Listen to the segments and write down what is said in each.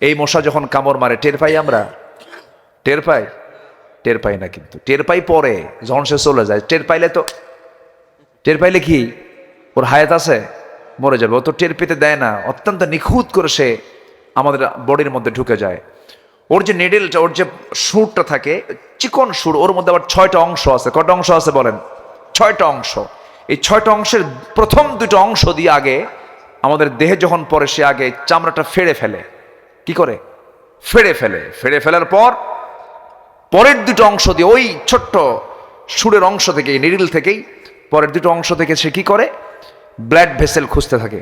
এই মশা যখন কামড় মারে টের পাই আমরা? টের পাই? টের পাই না, কিন্তু টের পাই পরে যখন সে চলে যায়। টের পাইলে কি ওর হায়াত আছে? মরে যাবে। ও তো টের পেতে দেয় না, অত্যন্ত নিখুঁত করে সে আমাদের বডির মধ্যে ঢুকে যায়। ওর যে নেডেলটা, ওর যে সুরটা থাকে, চিকন সুর, ওর মধ্যে আবার 6টা অংশ আছে। কটা অংশ আছে বলেন? 6টা অংশ। এই 6টা অংশের প্রথম 2টো অংশ দিয়ে আগে আমাদের দেহে যখন পরে, সে আগে চামড়াটা ফেড়ে ফেলে। কি করে? ফেড়ে ফেলার পর পরের 2টো অংশ দিয়ে, ওই ছোট্ট সুরের অংশ থেকে, নিডল থেকেই পরের 2টো অংশ থেকে সে কি করে? ব্লাড ভেসেল খুঁজতে থাকে।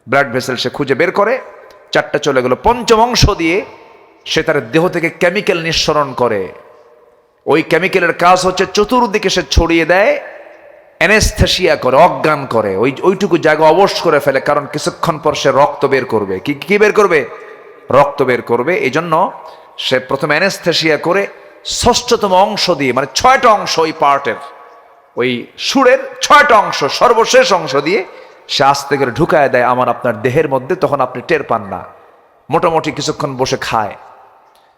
ব্লাড ভেসেল সে খুঁজে বের করে। 4টা চলে গেল। পঞ্চম অংশ দিয়ে সে তার দেহ থেকে কেমিক্যাল নিঃসরণ করে। ওই কেমিক্যালের কাজ হচ্ছে চতুর্দিকে সে ছড়িয়ে দেয়, অ্যানেস্থেসিয়া করে, অজ্ঞান করে, ওইটুকু জায়গা অবশ করে ফেলে। কারণ কিছুক্ষণ পর সে রক্ত বের করবে। কি বের করবে? রক্ত বের করবে। এই জন্য সে প্রথমে অ্যানেস্থেসিয়া করে 6ষ্ঠতম অংশ দিয়ে, মানে 6টা অংশ ওই পার্টের, ওই সুরের 6টা অংশ, সর্বশেষ অংশ দিয়ে সে আস্তে করে ঢুকায় দেয় আমার আপনার দেহের মধ্যে। তখন আপনি টের পান না। মোটামুটি কিছুক্ষণ বসে খায়।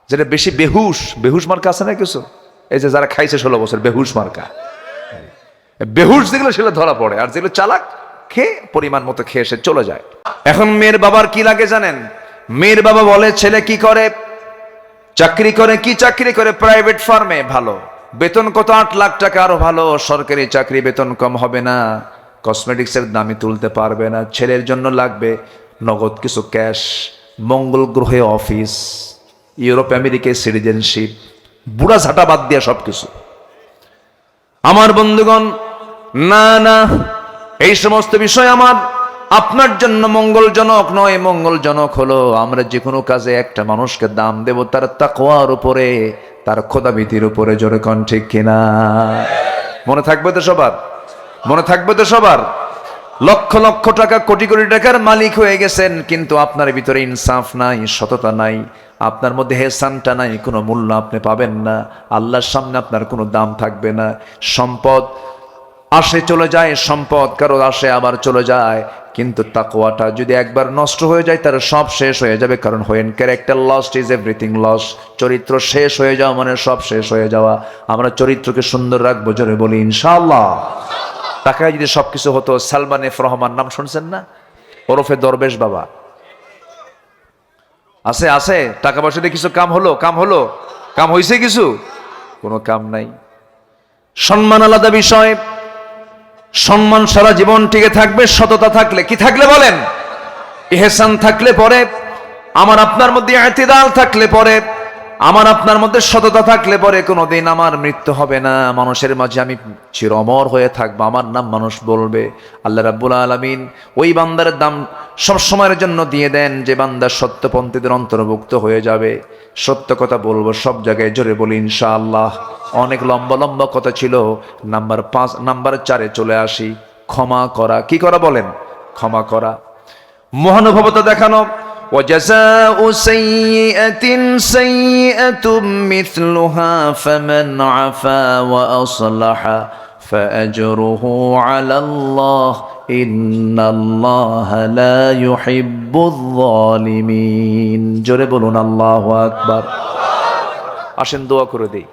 যেটা বেশি বেহুশ মার্কা আছে না কিছু, এই যে যারা খাইছে 16 বছর, বেহুশ মার্কা। বেহুশ যেগুলো সেগুলো ধরা পড়ে, আর যেগুলো চালাক খেয়ে পরিমাণ মতো খেয়ে সে চলে যায়। এখন মেয়ের বাবার কি লাগে জানেন? মেয়ের বাবা বলে ছেলে কি করে? চাকরি করে। কি চাকরি করে? প্রাইভেট ফার্মে। ভালো বেতন, কত? 8 লাখ টাকা। আরো ভালো, সরকারি চাকরি, বেতন কম হবে না, কসমেটিক্সের দামই তুলতে পারবে না। ছেলের জন্য লাগবে নগদ কিছু ক্যাশ, মঙ্গল গ্রহে অফিস, ইউরোপ আমেরিকায় সিটিজেনশিপ, বুড়া ঝাঁটা বাদ দিয়া সবকিছু। আমার বন্ধুগণ, না, এই সমস্ত বিষয় আমার আপনার জন্য মঙ্গলজনক নয়। মঙ্গলজনক হলো আমরা যে কোনো কাজে একটা মানুষকে দাম দেব তার তাকওয়ার উপরে, তার খোদাভীতির উপরে। জোরে কোন ঠিক কিনা? মনে থাকবে তো সবার? মনে থাকবে তো সবার? লক্ষ লক্ষ টাকা, কোটি কোটি টাকার মালিক হয়ে গেছেন, কিন্তু আপনার ভিতরে ইনসাফ নাই, সততা নাই, আপনার মধ্যে হেসানটা নাই, কোনো মূল্য আপনি পাবেন না। আল্লাহর সামনে আপনার কোনো দাম থাকবে না। সম্পদ আসে চলে যায়, সম্পদ কারো আসে আবার চলে যায়, কিন্তু তাকওয়াটা যদি একবার নষ্ট হয়ে যায় তার সব শেষ হয়ে যাবে। কারণ when character lost is everything lost. চরিত্র শেষ হয়ে যাওয়া মানে সব শেষ হয়ে যাওয়া। আমরা চরিত্রকে সুন্দর রাখবো, জোরে বলি ইনশাআল্লাহ। টাকায় যদি সবকিছু হতো। সালমান এফ রহমান নাম শুনছেন না? ওরফে দরবেশ বাবা। আছে টাকা পয়সা দিয়ে কিছু কাম হলো? কাম হয়েছে কিছু? কোনো কাম নাই। সম্মান আলাদা বিষয়। সম্মান সারা জীবন টিকে থাকবে সততা থাকলে। কি থাকলে বলেন? ইহসান থাকলে পরে, আমার আপনার মধ্যে ইতিদাল থাকলে পরে, আমার আপনার মধ্যে সততা থাকলে পরে কোনোদিন আমার মৃত্যু হবে না। মানুষের মাঝে আমি চিরঅমর হয়ে থাকবো, আমার নাম মানুষ বলবে। আল্লাহ রাব্বুল আলামিন ওই বান্দার দাম সব সময়ের জন্য দিয়ে দেন যে বান্দা সত্যপন্থীদের অন্তর্ভুক্ত হয়ে যাবে। সত্য কথা বলবো সব জায়গায়, জোরে বলি ইনশাআল্লাহ। অনেক লম্বা কথা ছিল। নাম্বার 4-এ চলে আসি। ক্ষমা করা। কি করা বলেন? ক্ষমা করা। মহানুভবতা দেখানো। وجزاء سيئة سيئة مثلها فمن عفا وأصلح فأجره على الله إن الله لا يحب الظالمين। জোরে বলুন আল্লাহু আকবার। আসেন দোয়া করে দেই।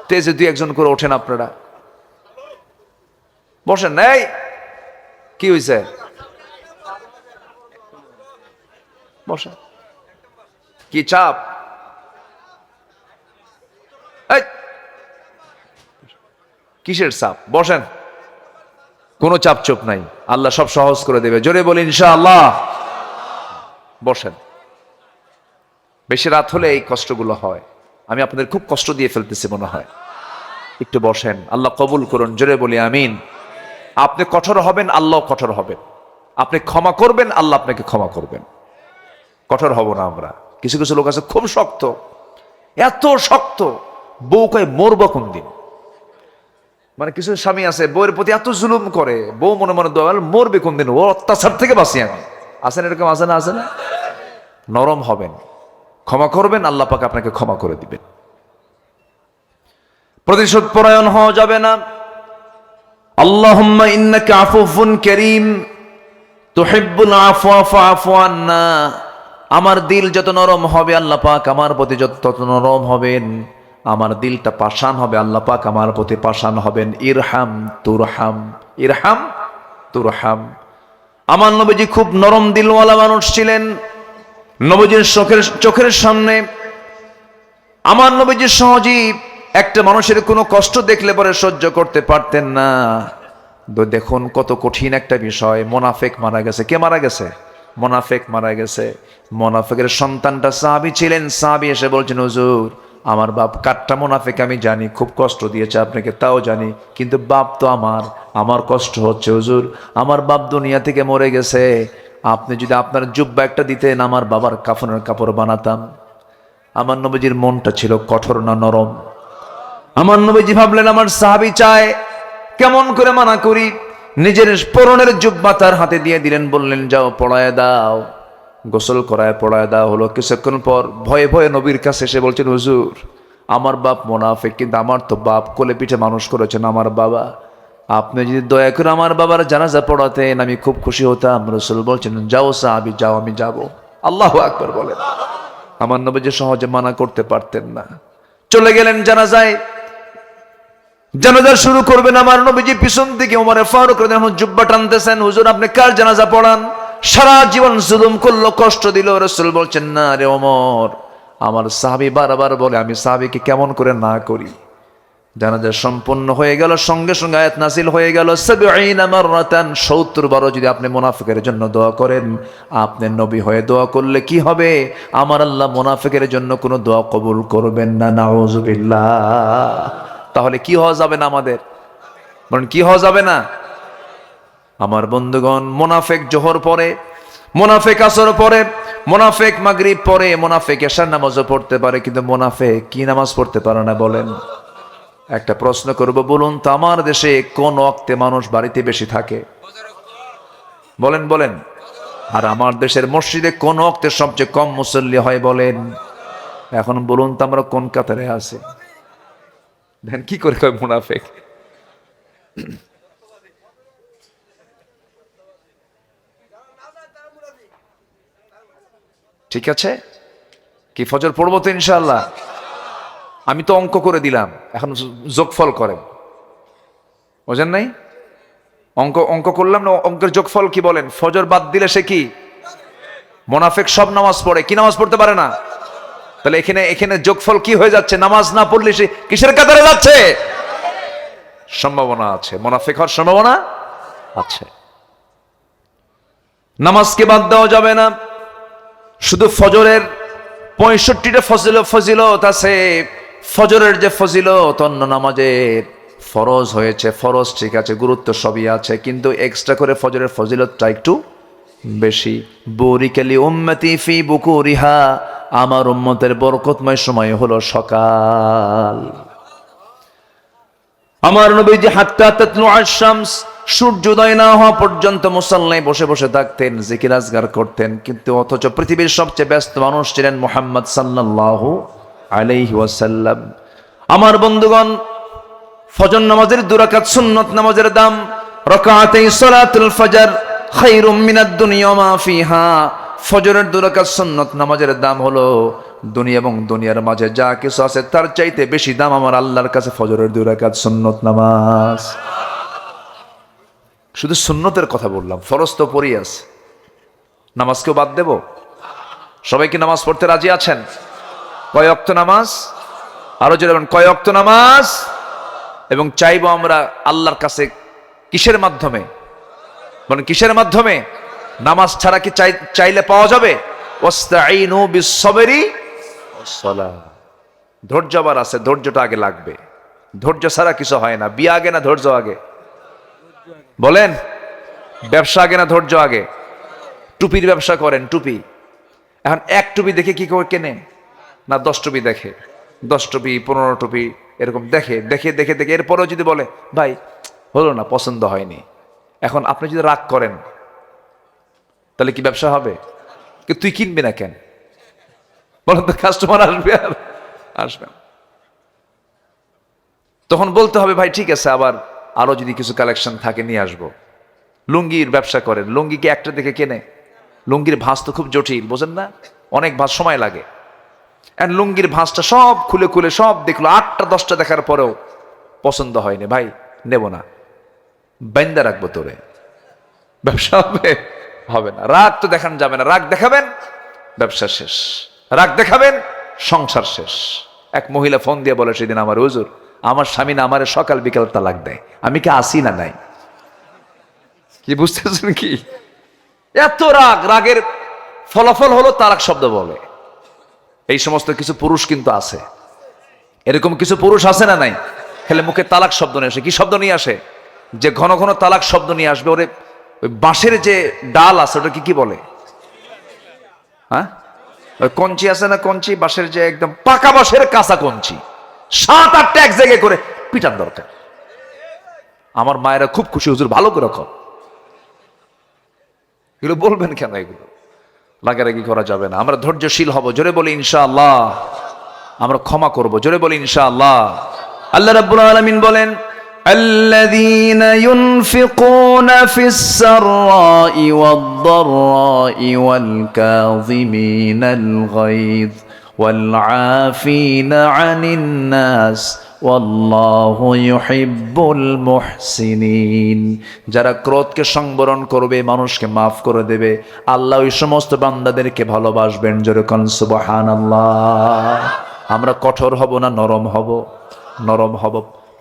তেজে 2-1 করে ওঠেন আপনারা, বসেন। এই কি হয়েছে? বসেন। কি চাপ? কিসের চাপ? বসেন। কোনো চাপ চোপ নাই, আল্লাহ সব সহজ করে দেবে। জোরে বলি ইনশাআল্লাহ। বসেন। বেশি রাত হলে এই কষ্টগুলো হয়। আমি আপনাদের খুব কষ্ট দিয়ে ফেলতেছি মনে হয়। একটু বসেন, আল্লাহ কবুল করুন। জোরে বলি আমিন। আপনি কঠোর হবেন, আল্লাহ কঠোর হবেন। আপনি ক্ষমা করবেন, আল্লাহ আপনাকে ক্ষমা করবেন। কঠোর হব না আমরা। কিছু কিছু লোক আছে খুব শক্ত, এত শক্ত, বউ কয় মরবো কোন দিন। মানে কিছু স্বামী আছে বউয়ের প্রতি এত জুলুম করে, বউ মনে মনে দয়াল মরবে কোন দিন, ও অত্যাচার থেকে বাঁচি আমি। আছেন এরকম? আছে না? আছে না? নরম হবেন, ক্ষমা করবেন, আল্লাহ পাক আপনাকে ক্ষমা করে দিবেন। প্রতিশোধ পরায়ণ হওয়া যাবে না। আল্লাহুম্মা ইন্নাকা আফুফুন কারীম তুহিব্বুল আফওয়া ফাআফু আন্না। আমার দিল যত নরম হবে আল্লাহ পাক আমার প্রতি তত নরম হবেন, আমার দিলটা পাষাণ হবে আল্লাহ পাক আমার প্রতি পাষাণ হবেন। ইরহাম তুরহাম, ইরহাম তুরহাম। আমার নবীজি খুব নরম দিলওয়ালা মানুষ ছিলেন। নবীজির চোখের সামনে আমার নবীজি সহজেই একটা মানুষের কোনো কষ্ট দেখলে পরে সহ্য করতে পারতেন না। তো দেখুন কত কঠিন একটা বিষয়, মোনাফেক মারা গেছে। কে মারা গেছে? মোনাফেক মারা গেছে। মোনাফেকের সন্তানটা সাহাবী ছিলেন। সাহাবী এসে বলছেন, হুজুর আমার বাপ কাট্টা মোনাফেক, আমি জানি খুব কষ্ট দিয়েছে আপনাকে, তাও জানি, কিন্তু বাপ তো আমার কষ্ট হচ্ছে হুজুর। আমার বাপ দুনিয়া থেকে মরে গেছে, আপনি যদি আপনার জুব্বা একটা দিতেন আমার বাবার কাফনের কাপড় বানাতাম। আমার নবীজির মনটা ছিল কঠোর না নরম? আমার নবীজি ভাবলেন আমার সাহাবী চায়, কেমন করে মানা করি। নিজের পরনের জুব্বা তার হাতে দিয়ে দিলেন, বললেন যাও পড়ায় দাও, গোসল করায় পড়ায় দাও। হলো কিছুক্ষণ পর ভয়ে ভয়ে নবীর কাছে এসে বলছেন, হুজুর আমার বাপ মোনাফেক, কিন্তু আমার তো বাপ কোলে পিঠে মানুষ করেছেন আমার বাবা, আপনি যদি দয়া করে আমার বাবার জানাজা পড়াতেন আমি খুব খুশি হতাম। রাসূল বলছেন যাও সাহাবী যাও, আমি যাব। আল্লাহু আকবার বলেন। আমার নবীজি সহজে মানা করতে পারতেন না। চলে গেলেন জানাজায়। জানাজা শুরু করবেন, আমার নবীজি পিছন থেকে ওমর ফারুক রাদিয়াল্লাহু আনহু জুব্বা টানতেছেন, হুজুর আপনি কার জানাজা পড়ান? সারা জীবন জুলুম করলো, কষ্ট দিল। রাসূল বলছেন না রে ওমর, আমার সাহাবী বারবার বলে, আমি সাহাবীকে কেমন করে না করি। জানাজা সম্পন্ন হয়ে গেল, সঙ্গে সঙ্গে আয়াত নাযিল হয়ে গেল ৭০ মাররাতান, ৭০ বার যদি আপনি মুনাফিকের জন্য দোয়া করেন, আপনি নবী হয়ে দোয়া করলে কি হবে? আমার আল্লাহ মুনাফিকের জন্য কোনো দোয়া কবুল করবেন না। নাউযুবিল্লাহ। তাহলে কি হওয়া যাবে না আমাদের? বলেন কি হওয়া যাবে না? আমার বন্ধুগণ, মুনাফিক জোহর পরে, মুনাফিক আসর পরে, মুনাফিক মাগরিব পরে, মুনাফিক এশার নামাজও পড়তে পারে, কিন্তু মুনাফিক কি নামাজ পড়তে পারে না বলেন? একটা প্রশ্ন করব, বলুন তো আমার দেশে কোন ওয়াক্তে মানুষ বাড়িতে বেশি থাকে? বলেন বলেন। আর আমার দেশের মসজিদে কোন ওয়াক্তে সবচেয়ে কম মুসল্লি হয় বলেন? এখন বলুন তো আমরা কোন কাতারে আছি? দেখেন কি করে কয় মুনাফিক। ঠিক আছে, কি ফজর পড়বো তো ইনশাআল্লাহ? আমি তো অঙ্ক করে দিলাম, এখন যোগফল করেন। বোঝেন নাই? অঙ্ক করলাম না, অঙ্কের যোগফল কি বলেন? ফজর বাদ দিলে সে কি? মুনাফিক সব নামাজ পড়ে, কি নামাজ পড়তে পারে না? তাহলে এখানে যোগফল কি হয়ে যাচ্ছে? নামাজ না পড়লে সে কিসের কাতারে যাচ্ছে? সম্ভাবনা আছে, মুনাফিক হওয়ার সম্ভাবনা আছে। নামাজকে বাদ দেওয়া যাবে না। শুধু ফজরের ৬৫টা ফজিলত আছে। ফজরের যে ফজিলত অন্য নামাজের ফরজ হয়েছে, ফরজ ঠিক আছে, গুরুত্ব সবই আছে, কিন্তু এক্সট্রা করে ফজরের ফজিলতটা একটু বেশি। বুরিকালি উম্মতি ফি বুকুরিহা, আমার উম্মতের বরকতময় সময় হলো সকাল। আমার নবীজি হাত্তা তাতলু আশ-শামস, সূর্যোদয় না হওয়া পর্যন্ত মুসাল্লায় বসে বসে থাকতেন, জিকির আজগার করতেন। কিন্তু অথচ পৃথিবীর সবচেয়ে ব্যস্ত মানুষ ছিলেন মুহাম্মদ সাল্লাল্লাহু আলাইহি ওয়াসাল্লাম। আমার বন্ধুগণ, ফজর নামাজের ২ রাকাত সুন্নত নামাজের দাম, রাকাতাই সালাতুল ফজর খায়রুম মিনাদ দুনিয়া মা ফিহা। ফজরের ২ রাকাত সুন্নত নামাজের দাম হলো দুনিয়া এবং দুনিয়ার মাঝে যা কিছু আছে তার চাইতে বেশি দাম আমার আল্লাহর কাছে ফজরের ২ রাকাত সুন্নত নামাজ। শুধু সুন্নতের কথা বললাম, ফরজ তো পড়ি আছে। নামাজকেও বাদ দেব? সবাই কি নামাজ পড়তে রাজি আছেন? কয় ওয়াক্ত নামাজ? আরো জোরে বলেন, কয় ওয়াক্ত নামাজ? এবং চাইবো আমরা আল্লাহর কাছে কিসের মাধ্যমে? বলেন কিসের মাধ্যমে? নামাজ ছাড়া কি চাইলে পাওয়া যাবে? ওয়াস্তাঈনু বিস-সাবরি ওয়াস-সালাহ। ধৈর্য আবার আছে, ধৈর্যটা আগে লাগবে। ধৈর্য ছাড়া কিছু হয় না। বিয়ে আগে না ধৈর্য আগে? বলেন, ব্যবসা আগে না ধৈর্য আগে? টুপির ব্যবসা করেন, টুপি এখন এক টুপি দেখে কি করে কেনে? না 10 টুপি দেখে, 10 টুপি 15 টুপি এরকম দেখে দেখে দেখে দেখে, এরপরেও যদি বলে ভাই হলো না, পছন্দ হয়নি, এখন আপনি যদি রাগ করেন তাহলে কি ব্যবসা হবে? কিন্তু তুই কিনবি না কেন? বলেন তো, কাস্টমার আসবে আর আসবে না। তখন বলতে হবে ভাই ঠিক আছে, আবার আরো যদি কিছু কালেকশন থাকে নিয়ে আসবো। লুঙ্গির ব্যবসা করেন, লুঙ্গি কি একটা দেখে কেনে? লুঙ্গির ভাঁজ তো খুব জটিল, বোঝেন না? অনেক ভাঁজ সময় লাগে। আর লুঙ্গির ভাঁজটা সব খুলে খুলে সব দেখলো, 8টা 10টা দেখার পরেও পছন্দ হয়নি, ভাই নেব না, বাইন্দা রাখবো তোরে। ব্যবসা হবে? হবে না। রাগ তো দেখানো যাবে না, রাগ দেখাবেন ব্যবসা শেষ, রাগ দেখাবেন সংসার শেষ। এক মহিলা ফোন দিয়ে বলে সেদিন, আমার হুজুর, আমার স্বামী না আমারে সকাল বিকাল তালাক দেয়, আমি কি আসি না নাই? কি বুঝতেছেন কি? এত রাগ, রাগের ফলাফল হলো তালাক শব্দ বলে। এই সমস্ত কিছু পুরুষ কিন্তু আছে, এরকম কিছু পুরুষ আছে না নাই? খেলে মুখে তালাক শব্দ নিয়ে আসে। কি শব্দ নিয়ে আসে? যে ঘন ঘন তালাক শব্দ নিয়ে আসবে, ওরে ওই বাঁশের যে ডাল আছে ওটা কি বলে? হ্যাঁ, ওই কঞ্চি আছে না, কঞ্চি, বাঁশের যে একদম পাকা বাঁশের কাঁচা কঞ্চি, 7-8টা এক জায়গায় করে পিটার দরকার। আমার মায়েরা খুব খুশি, হুজুর ভালো করে রাখো। এগুলো বলবেন কেন? এগুলো রাগারাগি করা যাবে না। আমরা ধৈর্যশীল হব, জোরে বলি ইনশাআল্লাহ। আমরা ক্ষমা করব, জোরে বলি ইনশাআল্লাহ। আল্লাহ রাব্বুল আলামিন বলেন, الذين ينفقون في السراء والضراء والكاظمين الغيظ والعافين عن الناس والله يحب المحسنين। যারা ক্রোধকে সংবরণ করবে, মানুষকে মাফ করে দেবে, আল্লাহ ওই সমস্ত বান্দাদেরকে ভালোবাসবেন। জোরে কোন সুবহানাল্লাহ। আমরা কঠোর হব না নরম হব? নরম হব।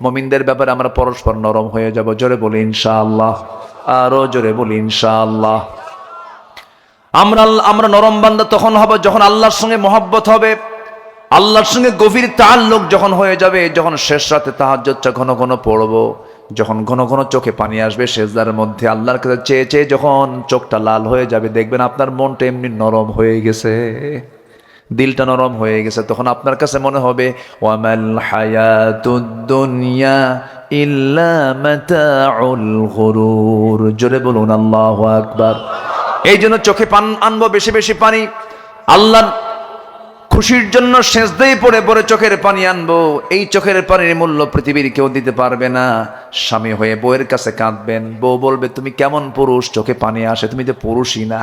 মুমিনদের ব্যাপারে আমরা পরস্পর নরম হয়ে যাব, জোরে বলি ইনশাআল্লাহ। আরো জোরে বলি ইনশাআল্লাহ। আমরা নরম বান্দা তখন হব যখন আল্লাহর সঙ্গে মহব্বত হবে, আল্লাহর সঙ্গে গভীর তাআল্লুক যখন হয়ে যাবে, যখন শেষ রাতে তাহাজ্জুদটা ঘন ঘন পড়ব, যখন ঘন ঘন চোখে পানি আসবে সেজদার মধ্যে, আল্লাহর কাছে চেয়ে চেয়ে যখন চোখটা লাল হয়ে যাবে, দেখবেন আপনার মনটা এমনি নরম হয়ে গেছে, দিলটা নরম হয়ে গেছে। তখন আপনার কাছে মনে হবে, ওয়ামাল হায়াতুদ দুনিয়া ইল্লা মাতাউল গুরুর। জোরে বলুন আল্লাহু আকবার। এই জন্য চোখে পান আনবো, বেশি বেশি পানি, আল্লাহর খুশির জন্য সেজদায় পড়ে পড়ে চোখের পানি আনবো। এই চোখের পানির মূল্য পৃথিবীর কেউ দিতে পারবে না। স্বামী হয়ে বউয়ের কাছে কাঁদবেন, বউ বলবে, তুমি কেমন পুরুষ, চোখে পানি আসে, তুমি তো পুরুষই না।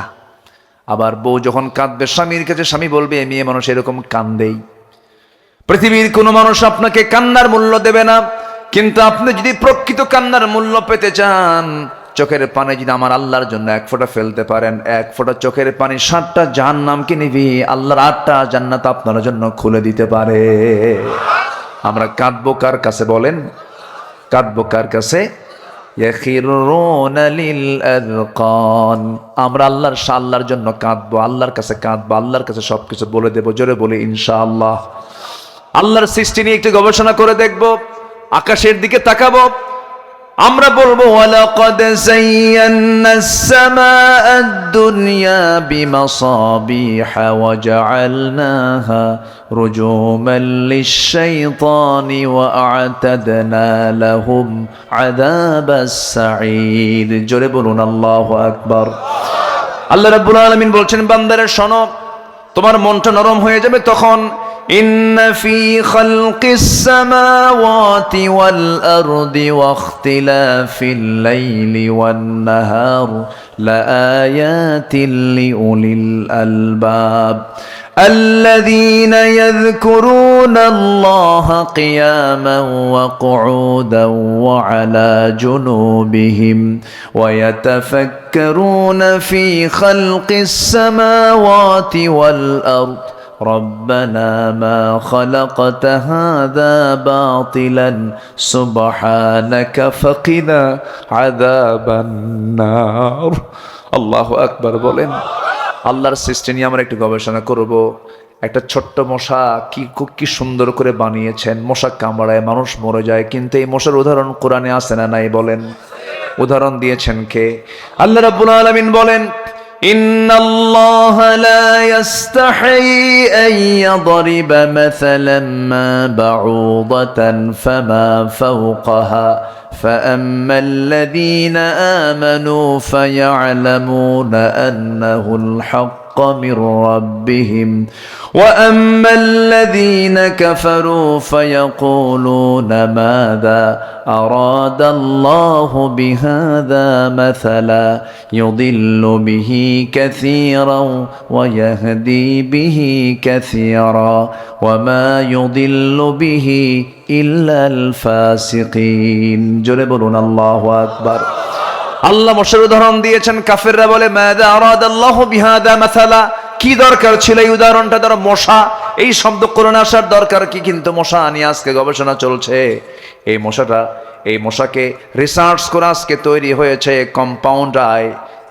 আবার বউ যখন কাঁদবে স্বামীর কাছে, স্বামী বলবে, মেয়ে মানুষ এরকম কান্দেই। পৃথিবীর কোনো মানুষ আপনাকে কান্নার মূল্য দেবে না, কিন্তু আপনি যদি প্রকৃত কান্নার মূল্য পেতে চান, চোখের পানি যদি আমার আল্লাহর জন্য 1 ফোঁটা ফেলতে পারেন, 1 ফোঁটা চোখের পানি 7টা জাহান্নামকে নিবি, আল্লাহর 8টা জান্নাত আপনার জন্য খুলে দিতে পারে। আমরা কাঁদবো কার কাছে বলেন? কাঁদবো কার কাছে? ইয়াখিরুনা লিল আযকান। আমরা আল্লাহর জন্য কাঁদবো, আল্লাহর কাছে কাঁদবো, আল্লাহর কাছে সবকিছু বলে দেবো। জোরে বলি ইনশাআল্লাহ। আল্লাহর সৃষ্টি নিয়ে একটু গবেষণা করে দেখবো, আকাশের দিকে তাকাবো, আমরা বলবো, ওয়ালাকাদ যায়্যানাস সামাআদ দুনিয়া বিমাসাবিহা ওয়া জাআলনাহা রুজুমান লিশ-শাইতানি ওয়া আ'তাদনা লাহুম আযাবাস সাঈর। জোরে বলুন আল্লাহু আকবার। আল্লাহ রাব্বুল আলামিন বলছেন, বান্দারা শোনো, তোমার মনটা নরম হয়ে যাবে তখন। إن في خلق السماوات والأرض واختلاف الليل والنهار لآيات لأولي الألباب الذين يذكرون الله قياما وقعودا وعلى جنوبهم ويتفكرون في خلق السماوات والأرض ربنا ما خلقت هذا باطلا سبحانك فقنا عذاب النار। আল্লাহু আকবার বলেন। আল্লাহর সৃষ্টি নিয়ে আমরা একটু গবেষণা করব। একটা ছোট্ট মশা কি সুন্দর করে বানিয়েছেন, মশা কামড়ায় মানুষ মরে যায়, কিন্তু এই মশার উদাহরণ কোরআনে আছে না নাই বলেন? উদাহরণ দিয়েছেন কে? আল্লাহ রাব্বুল আলামিন বলেন, إن الله لا يستحي أن يضرب مثلا ما بعوضة فما فوقها فأما الذين آمنوا فيعلمون أنه الحق الحق من ربهم وأما الذين كفروا فيقولون ماذا أراد الله بهذا مثلا يضل به كثيرا ويهدي به كثيرا وما يضل به إلا الفاسقين জোরে বলুন আল্লাহু আকবার। আল্লাহ মোশার উদাহরণ দিয়েছেন, কাফেররা বলে মাযা আরাদাল্লাহু বিহাদা মাসালা, কি দরকার ছিল এই উদাহরণটা দ্বারা? মশা, এই শব্দ কোরআনে আসার দরকার কি? কিন্তু মশা নিয়ে আজকে গবেষণা চলছে। এই মশাকে রিসার্চ করে আজকে তৈরি হয়েছে কম্পাউন্ড আই,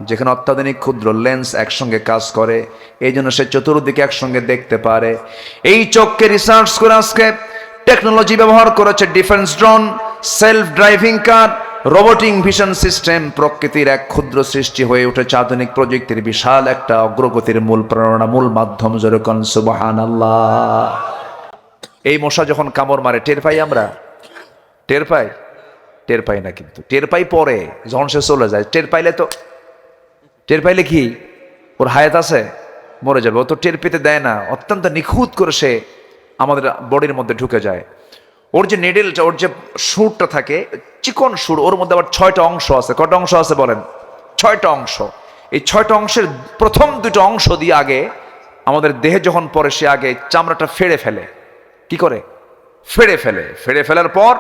যেখানে অত্যাধুনিক ক্ষুদ্র লেন্স একসঙ্গে কাজ করে, এই জন্য সে চতুর্দিকে একসঙ্গে দেখতে পারে। এই চোখকে রিসার্চ করে আজকে টেকনোলজি ব্যবহার করেছে, ডিফেন্স ড্রোন, সেলফ ড্রাইভিং কার, রোবোটিক ভিশন সিস্টেম। প্রকৃতির এক ক্ষুদ্র সৃষ্টি হয়ে উঠেছে আধুনিক প্রযুক্তির বিশাল একটা অগ্রগতির মূল প্রেরণা, মূল মাধ্যম। যেরকম সুবহানাল্লাহ। এই মশা যখন কামড় মারে টের পাই আমরা? টের পাই না, কিন্তু টের পাই পরে, যখন সে চলে যায়। টের পাইলে কি ওর হায়াত আছে? মরে যাবে। ও তো টের পেতে দেয় না, অত্যন্ত নিখুঁত করে সে আমাদের বডির মধ্যে ঢুকে যায়। ওর যে নেডেলটা, ওর যে সুরটা থাকে, চিকন সুর, ওর মধ্যে আবার 6টা অংশ আছে। কটা অংশ আছে বলেন? 6টা অংশ। এই 6টা অংশের প্রথম 2টা অংশ দিয়ে আগে আমাদের দেহে যখন পরে, সে আগে চামড়াটা ফেড়ে ফেলে। কি করে? ফেড়ে ফেলার পর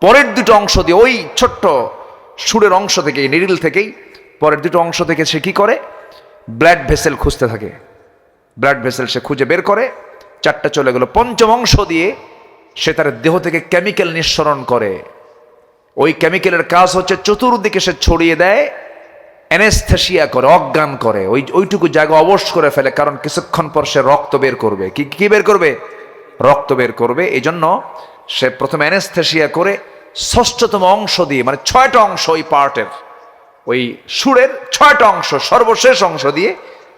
পরের 2টা অংশ দিয়ে, ওই ছোট্ট সুরের অংশ থেকে, নিডল থেকেই পরের 2টা অংশ থেকে সে কি করে? ব্লাড ভেসেল খুঁজতে থাকে। ব্লাড ভেসেল সে খুঁজে বের করে, 4টা চলে গেল। 5ম অংশ দিয়ে সে তার দেহ থেকে কেমিক্যাল নিঃসরণ করে। ওই কেমিক্যালের কাজ হচ্ছে চতুর্দিকে সে ছড়িয়ে দেয়, অ্যানেস্থেসিয়া করে, অজ্ঞান করে, ওইটুকু জায়গা অবশ করে ফেলে। কারণ কিছুক্ষণ পর সে রক্ত বের করবে। কি বের করবে? রক্ত বের করবে। এই জন্য সে প্রথমে অ্যানেস্থেসিয়া করে 6ষ্ঠতম অংশ দিয়ে, মানে 6টা অংশ ওই পার্টের, ওই সুরের 6টা অংশ, সর্বশেষ অংশ দিয়ে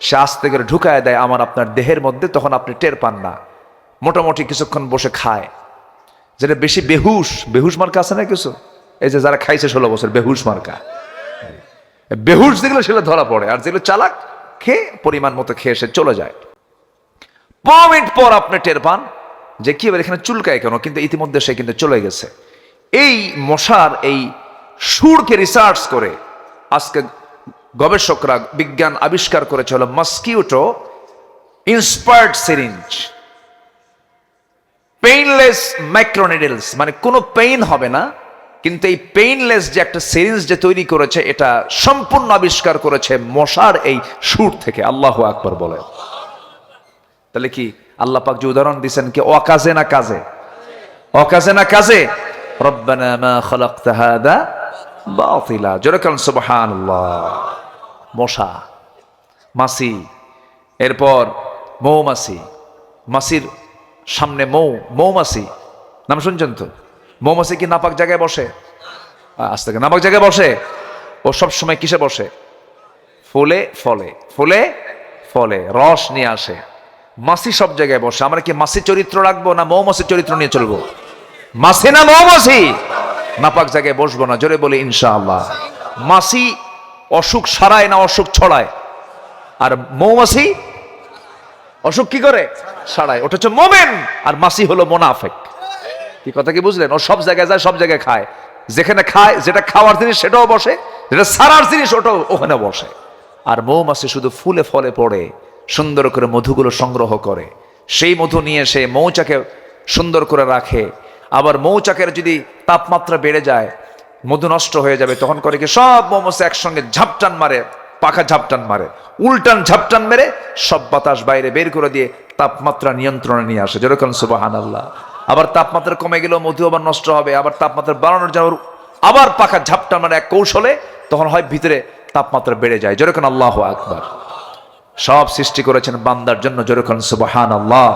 সে আস্তে করে ঢুকায় দেয় আমার আপনার দেহের মধ্যে। তখন আপনি টের পান না। মোটামুটি কিছুক্ষণ বসে খায়। যেটা বেশি বেহুশ মার্কা আছে না কিছু, এই যে যারা খাইছে 16 বছর, বেহুশ মার্কা। বেহুশ যেগুলো সেগুলো ধরা পড়ে, আর যেগুলো চালাক, খেয়ে পরিমাণ মতো খেয়ে সে চলে যায়। 5 মিনিট পর আপনি টের পান যে কি এখানে চুলকায় কেন, কিন্তু ইতিমধ্যে সে কিন্তু চলে গেছে। এই মশার এই সুরকে রিসার্চ করে আজকে গবেষকরা, বিজ্ঞান আবিষ্কার করেছে হলো মসকিউটো ইন্সপায়ার্ড সিরিঞ্জ, পেইনলেস মাইক্রোনিডলস, মানে কোনো পেইন হবে না, কিন্তু এই পেইনলেস যে একটা সিরিঞ্জ যে তৈরি করেছে, এটা সম্পূর্ণ আবিষ্কার করেছে মশার এই সুর থেকে। আল্লাহু আকবার বলে। তাহলে কি আল্লাহ পাক যে উদাহরণ দিচ্ছেন, কি অকাজে না কাজে? অকাজে না কাজে? রব্বানা মা খালাকতা হাদা বাতিলা। যেরকম সুবহানাল্লাহ। মশা, মাছি, এরপর মৌমাছি, মাছির সামনে মৌমাছি নাম শুনছেন তো? মৌমাছি কি নাপাক জায়গায় বসে? আজ থেকে নাপাক জায়গায় বসে? ও সব সময় কিসে বসে? ফলে রস নিয়ে আসে। মাছি সব জায়গায় বসে। আমরা কি মাছি চরিত্র রাখবো, না মৌমাছি চরিত্র নিয়ে চলবো? মাছি না মৌমাছি? নাপাক জায়গায় বসবো না। জোরে বলি ইনশাআল্লাহ। মাছি অসুখ সারায় না অসুখ ছড়ায়, আর মৌমাছি অসুখ কি করে? সারায়। ওটা হচ্ছে মোমেন, আর মাছি হলো মোনাফেক। কি কথা কি বুঝলেন? ও সব জায়গায় যায়, সব জায়গায় খায়। যেখানে খায়, যেটা খাওয়ার জিনিস সেটাও বসে, যেটা সারার জিনিস ওটাও ওখানে বসে। আর মৌমাছি শুধু ফুলে ফলে পড়ে সুন্দর করে মধুগুলো সংগ্রহ করে। সেই মধু নিয়ে সে মৌচাকে সুন্দর করে রাখে। আবার মৌচাকের যদি তাপমাত্রা বেড়ে যায়, মধু নষ্ট হয়ে যাবে, তখন করে কি সব মৌমাছি একসঙ্গে ঝাপটান মারে, পাখা ঝাপটান মারে, উল্টান ঝাপটান মেরে সব বাতাস বাইরে বের করে দিয়ে তাপমাত্রা নিয়ন্ত্রণে নিয়ে আসে। যেরকম সুবহানাল্লাহ। আবার তাপমাত্রা কমে গেলেও মধু আবার নষ্ট হবে। আবার তাপমাত্রা বাড়ানোর জন্য আবার পাখা ঝাপটান মারে এক কৌশলে, তখন হয় ভিতরে তাপমাত্রা বেড়ে যায়। যেরকম আল্লাহু আকবার। সব সৃষ্টি করেছেন বান্দার জন্য। যেরকম সুবহানাল্লাহ।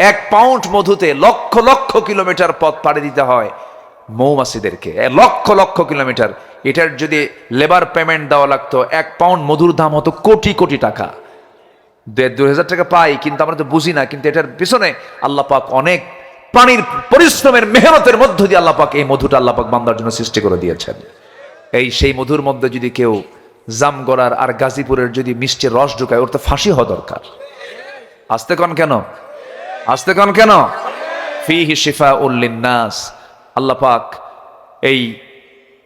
1 পাউন্ড মধুতে লক্ষ লক্ষ কিলোমিটার পথ পাড়ি দিতে হয় মৌমাছিদেরকে, লক্ষ লক্ষ কিলোমিটার। এটার যদি লেবার পেমেন্ট দেওয়া লাগতো, 1 পাউন্ড মধুর দাম হতো কোটি কোটি টাকা। 2,000 টাকা পাই, কিন্তু আমরা তো বুঝি না। কিন্তু এটার পিছনে আল্লাহ পাক অনেক প্রাণীর পরিশ্রমের মেহনতের মধ্য দিয়ে আল্লাহ পাক এই মধুটা আল্লাহ পাক বান্দার জন্য সৃষ্টি করে দিয়েছেন। সেই মধুর মধ্যে যদি কেউ জামগড়ার আর গাজীপুরের যদি মিষ্টির রস ঢুকায়, ওর তো ফাঁসি হওয়া দরকার। আসতে কন কেন, আসতে কন কেন? ফিহি শিফাউল লিন্নাস। আল্লাহ পাক এই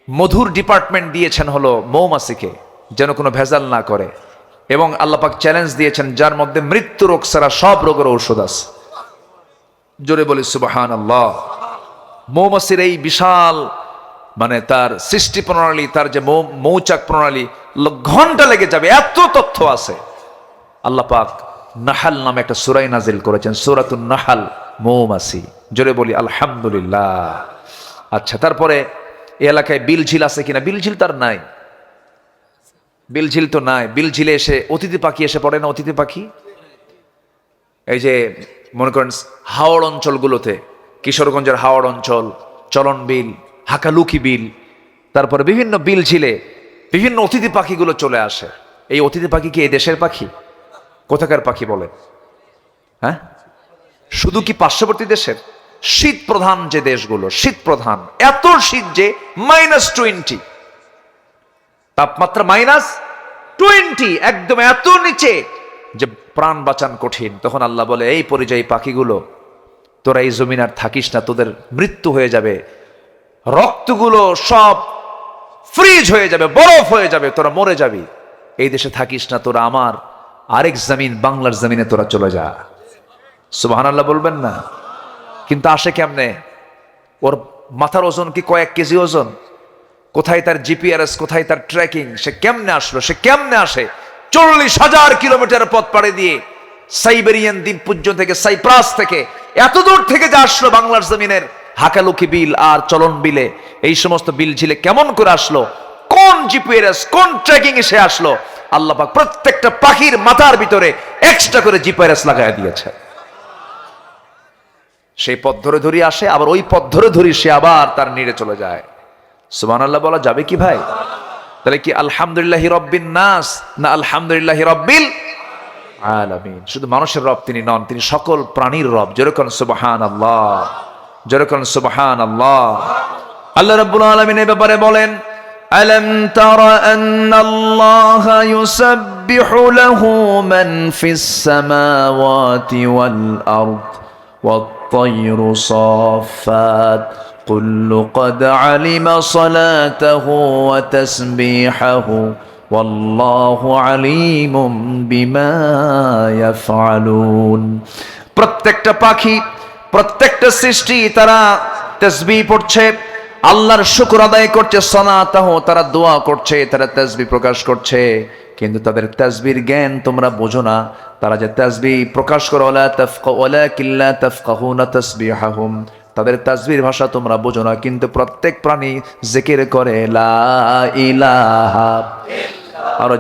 মধুর ডিপার্টমেন্ট দিয়েছেন হলো মৌমাছিকে, যেন কোনো ভেজাল না করে। এবং আল্লাহ পাক চ্যালেঞ্জ দিয়েছেন যার মধ্যে মৃত্যু রোগ ছাড়া সব রোগের ঔষধ আছে। জোরে বলি সুবহানাল্লাহ। মৌমাছির এই বিশাল মানে তার সৃষ্টি প্রণালী, তার যে মৌচাক প্রণালী, ঘন্টা লেগে যাবে, এত তথ্য আছে। আল্লাহ পাক নাহাল নামে একটা সূরা নাজিল করেছেন, সূরাতুন নাহাল, মৌমাছি। জোরে বলি আলহামদুলিল্লাহ। আচ্ছা, তারপরে এই এলাকায় বিলঝিল আছে কিনা? বিলঝিল তার নাই, বিলঝিল তো নাই। বিলঝিলে এসে অতিথি পাখি এসে পড়ে না? অতিথি পাখি এই যে মনে করেন হাওড় অঞ্চলগুলোতে, কিশোরগঞ্জের হাওড় অঞ্চল, চলন বিল, হাকালুকি বিল, তারপরে বিভিন্ন বিল ঝিলে বিভিন্ন অতিথি পাখিগুলো চলে আসে। এই অতিথি পাখি কি এই দেশের পাখি? কোথাকার পাখি বলে? হ্যাঁ, শুধু কি পার্শ্ববর্তী দেশের? শীত প্রধান যে দেশগুলো, শীত প্রধান, এত শীত যে -20 তাপমাত্রা, -20, একদম এত নিচে যে প্রাণ বাঁচান কঠিন। তখন আল্লাহ বলে, এই পরিযায়ী পাখিগুলো, তোরা এই জমিন আর থাকিস না, তোদের মৃত্যু হয়ে যাবে, রক্তগুলো সব ফ্রিজ হয়ে যাবে, বরফ হয়ে যাবে, তোরা মরে যাবি, এই দেশে থাকিস না, তোরা আমার আরেক জমিন, বাংলার জমিনে তোরা চলে যা। সুবহানাল্লাহ বলবেন না? কিন্তু আসে কেমনে? ওর মাথার ওজন কি কয়েক কেজি ওজন? কোথায় তার জিপিআরএস, কোথায় তার ট্র্যাকিং? সে কেমনে আসলো? সে কেমনে আসে? 40,000 কিলোমিটার পথ পাড়ি দিয়ে সাইবেরিয়ান দ্বীপপুঞ্জ থেকে, সাইপ্রাস থেকে, এত দূর থেকে যে আসলো বাংলার জমিনের হাকালুকি বিল আর চলন বিলে, এই সমস্ত বিল ঝিলে কেমন করে আসলো? কোন জিপিআরএস, কোন ট্র্যাকিং এ সে আসলো? আল্লাহ পাক প্রত্যেকটা পাখির মাথার ভিতরে এক্সট্রা করে জিপিআরএস লাগায় দিয়েছে। সেই পথ ধরে ধরে আসে, আবার ওই পথ ধরে ধরে সে আবার তার নিড়ে চলে যায়। সুবহানাল্লাহ বলা যাবে কি ভাই? তাহলে কি আলহামদুলিল্লাহি রাব্বিন নাস না আলহামদুলিল্লাহি রাব্বিল আলামিন? শুধু মানুষের রব তিনি নন, তিনি সকল প্রাণীর রব। যেরকম সুবহানাল্লাহ, যেরকম সুবহানাল্লাহ। আল্লাহ রাব্বুল আলামিন এই ব্যাপারে বলেন, আলাম তারা আন্নাল্লাহা ইউসাব্বিহু লাহু মান ফিস সামাওয়াতি ওয়াল আরদ والطير صافات كل قد علم صلاته وتسبيحه والله عليم بما يفعلون। প্রত্যেকটা পাখি, প্রত্যেকটা সৃষ্টি তারা তাসবিহ পড়ছে, আল্লাহর শুকর আদায় করছে, সালাতাহু, তারা দোয়া করছে, তারা তাসবিহ প্রকাশ করছে। কিন্তু তাদের তাসবির জ্ঞান তোমরা বোঝো না। তারা যে তাসবিহ প্রকাশ করে, ওয়ালাকিল্লা তাফকাহুনা তাসবিহাহুম, তাদের তাসবির ভাষা তোমরা বোঝো না। কিন্তু প্রত্যেক প্রাণী জিকির করে লা ইলাহা ইল্লাল্লাহ।